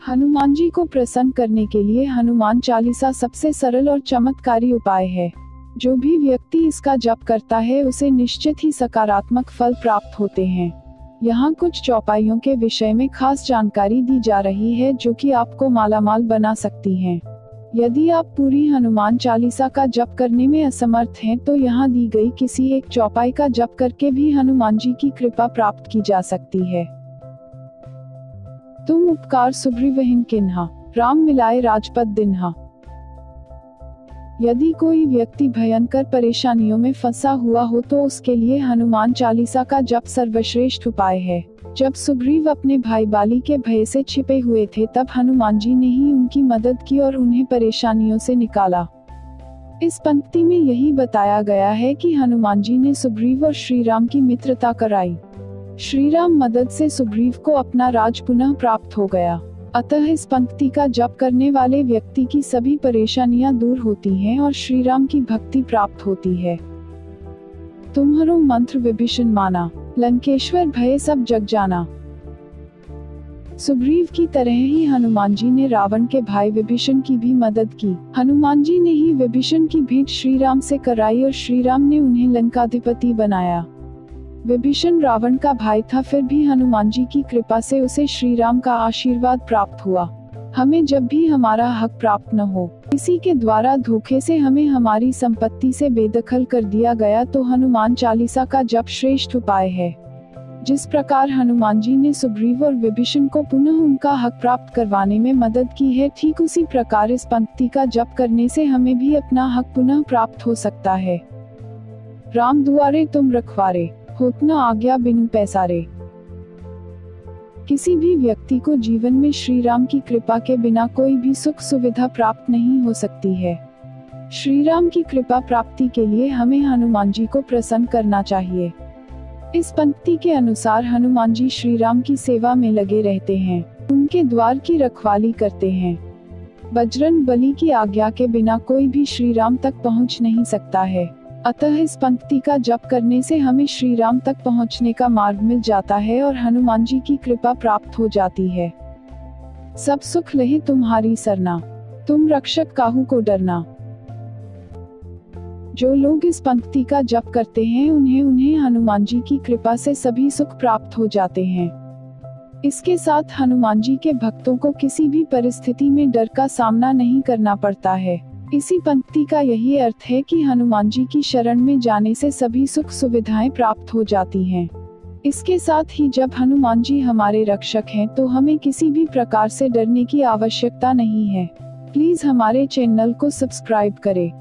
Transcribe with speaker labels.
Speaker 1: हनुमान जी को प्रसन्न करने के लिए हनुमान चालीसा सबसे सरल और चमत्कारी उपाय है। जो भी व्यक्ति इसका जप करता है उसे निश्चित ही सकारात्मक फल प्राप्त होते हैं। यहाँ कुछ चौपाइयों के विषय में खास जानकारी दी जा रही है जो कि आपको मालामाल बना सकती हैं। यदि आप पूरी हनुमान चालीसा का जप करने में असमर्थ हैं तो यहाँ दी गई किसी एक चौपाई का जप करके भी हनुमान जी की कृपा प्राप्त की जा सकती है। तुम उपकार सुग्रीवहिं किन्हा, राम मिलाए राजपद दिन्हा। यदि कोई व्यक्ति भयंकर परेशानियों में फंसा हुआ हो तो उसके लिए हनुमान चालीसा का जप सर्वश्रेष्ठ उपाय है। जब सुग्रीव अपने भाई बाली के भय से छिपे हुए थे तब हनुमान जी ने ही उनकी मदद की और उन्हें परेशानियों से निकाला। इस पंक्ति में यही बताया गया है कि हनुमान जी ने सुग्रीव और श्री राम की मित्रता कराई। श्री राम मदद से सुग्रीव को अपना राज पुनः प्राप्त हो गया। अतः इस पंक्ति का जप करने वाले व्यक्ति की सभी परेशानियां दूर होती हैं और श्री राम की भक्ति प्राप्त होती है। तुम्हारो मंत्र विभीषण माना, लंकेश्वर भय सब जग जाना। सुग्रीव की तरह ही हनुमान जी ने रावण के भाई विभीषण की भी मदद की। हनुमान जी ने ही विभीषण की भेंट श्री राम से कराई और श्री राम ने उन्हें लंकाधिपति बनाया। विभीषण रावण का भाई था, फिर भी हनुमान जी की कृपा से उसे श्री राम का आशीर्वाद प्राप्त हुआ। हमें जब भी हमारा हक प्राप्त न हो, किसी के द्वारा धोखे से हमें हमारी संपत्ति से बेदखल कर दिया गया तो हनुमान चालीसा का जप श्रेष्ठ उपाय है। जिस प्रकार हनुमान जी ने सुग्रीव और विभीषण को पुनः उनका हक प्राप्त करवाने में मदद की है, ठीक उसी प्रकार इस पंक्ति का जप करने से हमें भी अपना हक पुनः प्राप्त हो सकता है। राम दुआरे तुम रखवारे, होत न आज्ञा बिनु पैसारे। किसी भी व्यक्ति को जीवन में श्री राम की कृपा के बिना कोई भी सुख सुविधा प्राप्त नहीं हो सकती है। श्री राम की कृपा प्राप्ति के लिए हमें हनुमान जी को प्रसन्न करना चाहिए। इस पंक्ति के अनुसार हनुमान जी श्री राम की सेवा में लगे रहते हैं, उनके द्वार की रखवाली करते हैं। बजरंग बली की आज्ञा के बिना कोई भी श्री राम तक पहुंच नहीं सकता है। अतः इस पंक्ति का जप करने से हमें श्री राम तक पहुंचने का मार्ग मिल जाता है और हनुमान जी की कृपा प्राप्त हो जाती है। सब सुख लहे तुम्हारी सरना, तुम रक्षक काहू को डरना। जो लोग इस पंक्ति का जप करते हैं उन्हें हनुमान जी की कृपा से सभी सुख प्राप्त हो जाते हैं। इसके साथ हनुमान जी के भक्तों को किसी भी परिस्थिति में डर का सामना नहीं करना पड़ता है। इसी पंक्ति का यही अर्थ है कि हनुमान जी की शरण में जाने से सभी सुख सुविधाएं प्राप्त हो जाती हैं। इसके साथ ही जब हनुमान जी हमारे रक्षक हैं तो हमें किसी भी प्रकार से डरने की आवश्यकता नहीं है। प्लीज हमारे चैनल को सब्सक्राइब करें।